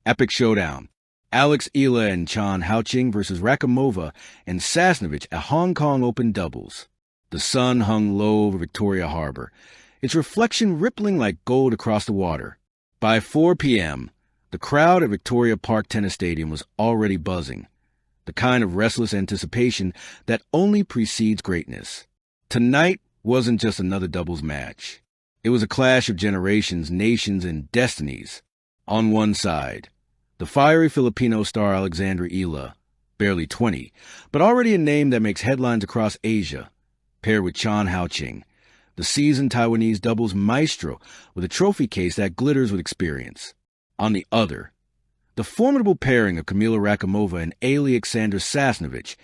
Epic Showdown. Eala and Ching Hao Ching versus Rakhimova and Sasnovich at Hong Kong Open doubles. The sun hung low over Victoria Harbor, its reflection rippling like gold across the water. By 4 p.m., the crowd at Victoria Park Tennis Stadium was already buzzing, the kind of restless anticipation that only precedes greatness. Tonight wasn't just another doubles match. It was a clash of generations, nations, and destinies. On one side, the fiery Filipino star Alexandra Eala, barely 20, but already a name that makes headlines across Asia, paired with Hao Ching, the seasoned Taiwanese doubles maestro with a trophy case that glitters with experience. On the other, the formidable pairing of Kamila Rakhimova and Eala and Sasnovich,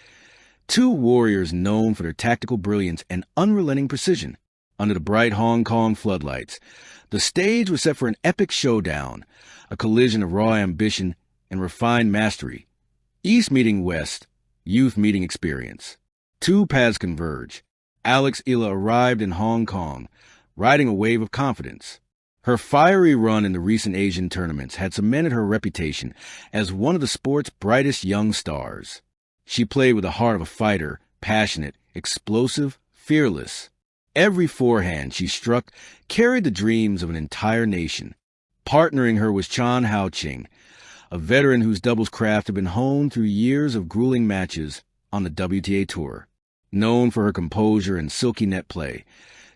two warriors known for their tactical brilliance and unrelenting precision. Under the bright Hong Kong floodlights, the stage was set for an epic showdown, a collision of raw ambition and refined mastery. East meeting West, youth meeting experience. Two paths converge. Eala arrived in Hong Kong, riding a wave of confidence. Her fiery run in the recent Asian tournaments had cemented her reputation as one of the sport's brightest young stars. She played with the heart of a fighter, passionate, explosive, fearless. Every forehand she struck carried the dreams of an entire nation. Partnering her was Hao Ching, a veteran whose doubles craft had been honed through years of grueling matches on the WTA Tour. Known for her composure and silky net play,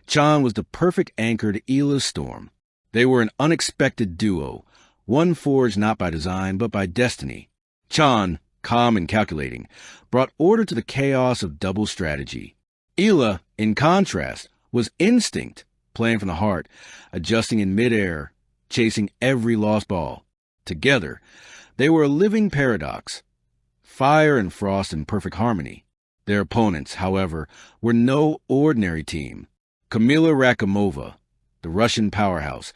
Ching was the perfect anchor to Eala's storm. They were an unexpected duo, one forged not by design but by destiny. Ching, calm and calculating, brought order to the chaos of double strategy. Eala, in contrast, was instinct, playing from the heart, adjusting in midair, chasing every lost ball. Together, they were a living paradox, fire and frost in perfect harmony. Their opponents, however, were no ordinary team. Kamila Rakhimova, the Russian powerhouse,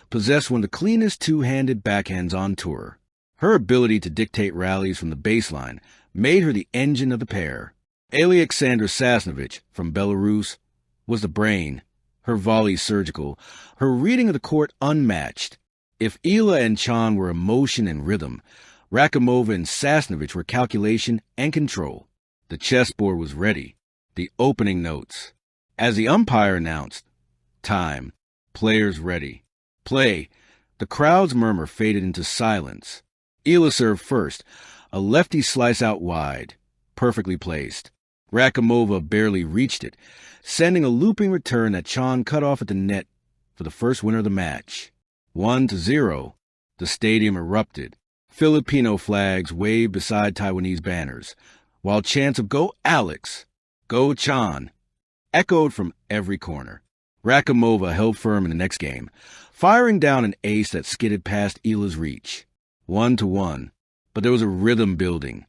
possessed one of the cleanest two-handed backhands on tour. Her ability to dictate rallies from the baseline made her the engine of the pair. Eala and Sasnovich, from Belarus, was the brain, her volley surgical, her reading of the court unmatched. If Eala and Ching were emotion and rhythm, Rakhimova and Sasnovich were calculation and control. The chessboard was ready. The opening notes. As the umpire announced, time. Players ready. Play. The crowd's murmur faded into silence. Eala served first, a lefty slice out wide, perfectly placed. Rakhimova barely reached it, sending a looping return that Ching cut off at the net for the first winner of the match. 1-0. The stadium erupted. Filipino flags waved beside Taiwanese banners, while chants of "Go Alex! Go Ching!" echoed from every corner. Rakhimova held firm in the next game, firing down an ace that skidded past Eala's reach. 1-1, but there was a rhythm building,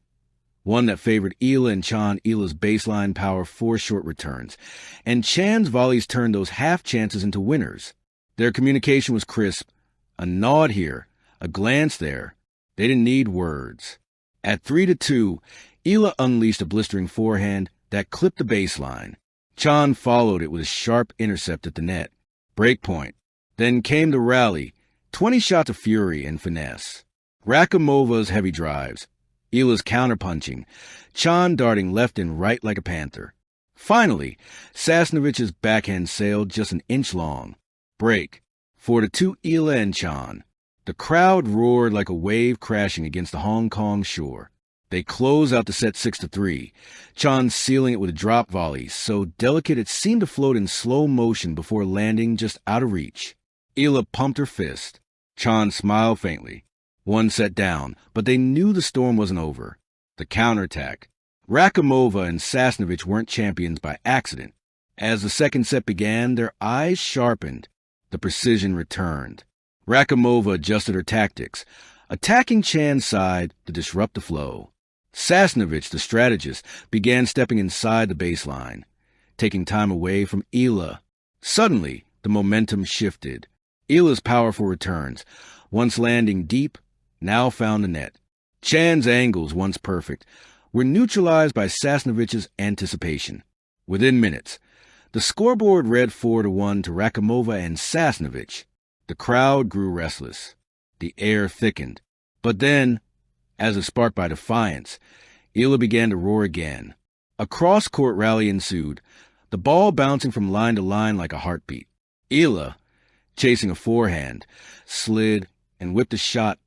one that favored Eala and Ching. Eala's baseline power forced short returns, and Ching's volleys turned those half chances into winners. Their communication was crisp, a nod here, a glance there. They didn't need words. At 3-2, Eala unleashed a blistering forehand that clipped the baseline. Ching followed it with a sharp intercept at the net. Break point. Then came the rally, 20 shots of fury and finesse. Rakhimova's heavy drives, Eala's counterpunching, Ching darting left and right like a panther. Finally, Sasnovich's backhand sailed just an inch long. Break. 4-2 Eala and Ching. The crowd roared like a wave crashing against the Hong Kong shore. They close out the set 6-3, Ching sealing it with a drop volley so delicate it seemed to float in slow motion before landing just out of reach. Eala pumped her fist. Ching smiled faintly. One set down, but they knew the storm wasn't over. The counterattack. Rakhimova and Sasnovich weren't champions by accident. As the second set began, their eyes sharpened. The precision returned. Rakhimova adjusted her tactics, attacking Ching's side to disrupt the flow. Sasnovich, the strategist, began stepping inside the baseline, taking time away from Eala. Suddenly, the momentum shifted. Eala's powerful returns, once landing deep, now found the net. Ching's angles, once perfect, were neutralized by Sasnovich's anticipation. Within minutes, the scoreboard read 4-1 to Rakhimova and Sasnovich. The crowd grew restless. The air thickened. But then, as if sparked by defiance, Eala began to roar again. A cross-court rally ensued, the ball bouncing from line to line like a heartbeat. Eala, chasing a forehand, slid and whipped a shot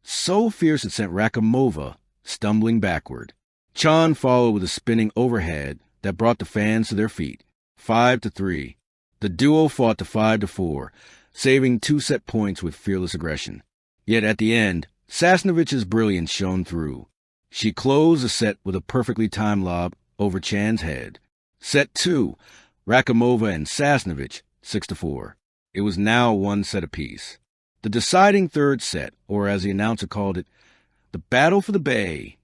so fierce it sent Rakhimova stumbling backward. Ching followed with a spinning overhead that brought the fans to their feet. 5-3. The duo fought to 5-4, saving 2 set points with fearless aggression. Yet at the end, Sasnovich's brilliance shone through. She closed the set with a perfectly timed lob over Ching's head. Set 2, Rakhimova and Sasnovich, 6-4. It was now 1 set apiece. The deciding third set, or as the announcer called it, the battle for the bay,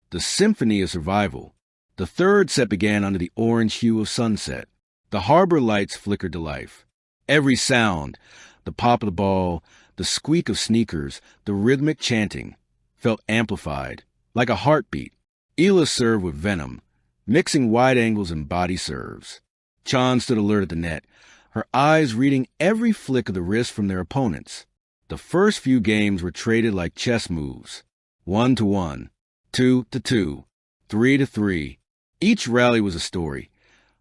the symphony of survival. The third set began under the orange hue of sunset. The harbor lights flickered to life. Every sound, the pop of the ball, the squeak of sneakers, the rhythmic chanting, felt amplified, like a heartbeat. Eala served with venom, mixing wide angles and body serves. Ching stood alert at the net, her eyes reading every flick of the wrist from their opponents. The first few games were traded like chess moves. 1-1, 2-2, 3-3. Each rally was a story,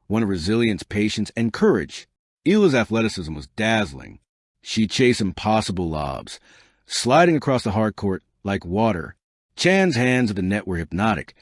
one of resilience, patience, and courage. Eala's athleticism was dazzling. She chased impossible lobs, sliding across the hard court like water. Ching's hands at the net were hypnotic,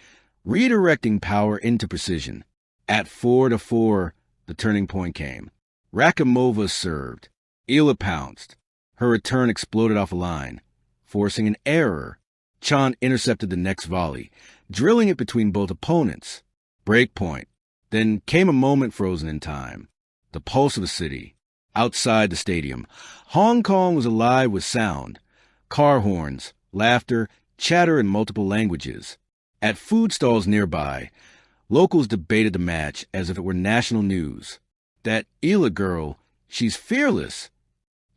redirecting power into precision. At 4-4, the turning point came. Rakhimova served. Eala pounced. Her return exploded off a line, forcing an error. Ching intercepted the next volley, drilling it between both opponents. Break point. Then came a moment frozen in time. The pulse of the city. Outside the stadium, Hong Kong was alive with sound. Car horns, laughter, chatter in multiple languages. At food stalls nearby, locals debated the match as if it were national news. That Eala girl, she's fearless.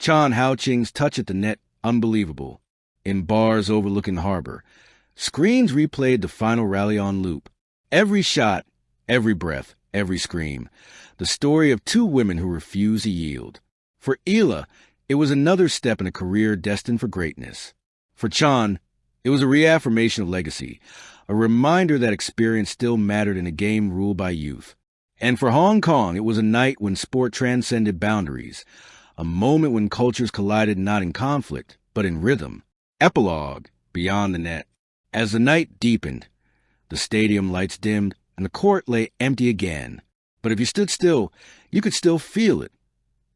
Hao Ching's touch at the net, unbelievable. In bars overlooking the harbor, screens replayed the final rally on loop. Every shot, every breath, every scream. The story of 2 women who refused to yield. For Eala, it was another step in a career destined for greatness. For Ching, it was a reaffirmation of legacy, a reminder that experience still mattered in a game ruled by youth. And for Hong Kong, it was a night when sport transcended boundaries, a moment when cultures collided not in conflict, but in rhythm. Epilogue, beyond the net. As the night deepened, the stadium lights dimmed and the court lay empty again. But if you stood still, you could still feel it.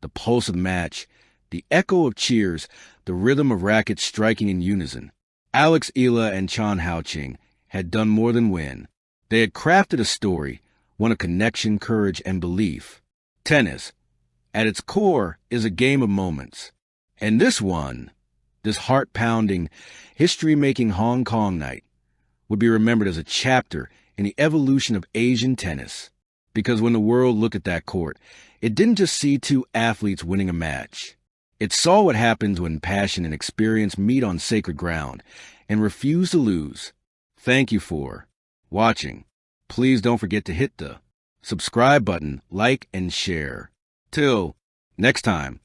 The pulse of the match, the echo of cheers, the rhythm of rackets striking in unison. Eala and Hao Ching had done more than win. They had crafted a story, one of connection, courage, and belief. Tennis, at its core, is a game of moments. And this one, this heart-pounding, history-making Hong Kong night, would be remembered as a chapter in the evolution of Asian tennis. Because when the world looked at that court, it didn't just see 2 athletes winning a match. It saw what happens when passion and experience meet on sacred ground and refuse to lose. Thank you for watching. Please don't forget to hit the subscribe button, like, and share. Till next time.